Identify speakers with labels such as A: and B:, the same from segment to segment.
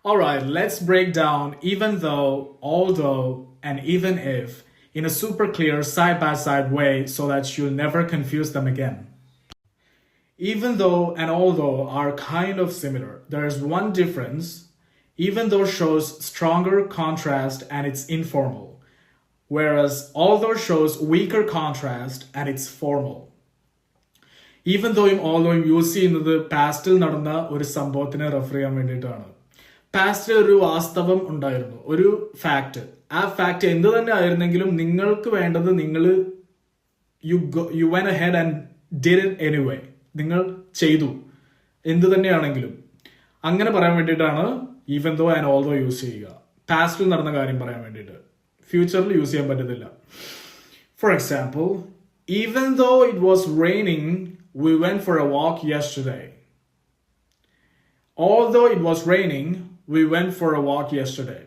A: Alright, let's break down even though, although, and even if in a super clear side by side way so that you'll never confuse them again. Even though and although are kind of similar, there is one difference. Even though shows stronger contrast and it's informal, whereas although shows weaker contrast and it's formal. Even തോയും ഓൾദോയും use ചെയ്യുന്നത് പാസ്റ്റിൽ നടന്ന ഒരു സംഭവത്തിനെ refer ചെയ്യാൻ വേണ്ടിയിട്ടാണ്. പാസ്റ്റിൽ ഒരു വാസ്തവം ഉണ്ടായിരുന്നു, ഒരു ഫാക്ട്. ആ ഫാക്ട് എന്ത് തന്നെ ആയിരുന്നെങ്കിലും നിങ്ങൾക്ക് വേണ്ടത് നിങ്ങൾ you went ahead and did it anyway, നിങ്ങൾ ചെയ്തു എന്ത് തന്നെയാണെങ്കിലും. അങ്ങനെ പറയാൻ വേണ്ടിയിട്ടാണ് even though and although use ചെയ്യുക, പാസ്റ്റിൽ നടന്ന കാര്യം പറയാൻ വേണ്ടിയിട്ട്. ഫ്യൂച്ചറിൽ യൂസ് ചെയ്യാൻ പറ്റത്തില്ല. For example, even though it was raining we went for a walk yesterday. Although it was raining, we went for a walk yesterday.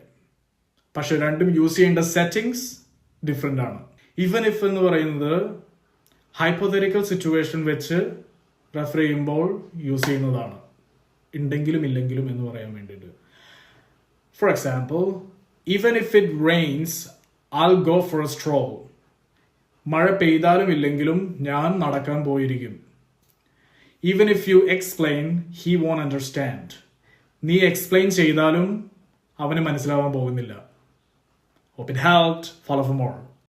A: പക്ഷെ രണ്ടും യൂസ് ചെയ്യേണ്ട സെറ്റിംഗ്സ് ഡിഫറെൻ്റ് ആണ്. ഈവൻ ഇഫ് എന്ന് പറയുന്നത് ഹൈപ്പോതെറ്റിക്കൽ സിറ്റുവേഷൻ വെച്ച് refer ചെയ്യുമ്പോൾ use ചെയ്യുന്നതാണ്, ഉണ്ടെങ്കിലും ഇല്ലെങ്കിലും എന്ന് പറയാൻ വേണ്ടിയിട്ട്. Four example, even if it rains I'll go for a stroll. മഴ പെയ്താലും ഇല്ലെങ്കിലും ഞാൻ നടക്കാൻ പോയിരിക്കും. Even if you explain, he won't understand. നീ എക്സ്പ്ലെയിൻ ചെയ്താലും അവന് മനസ്സിലാവാൻ പോകുന്നില്ല. Hope it helped. Follow for more.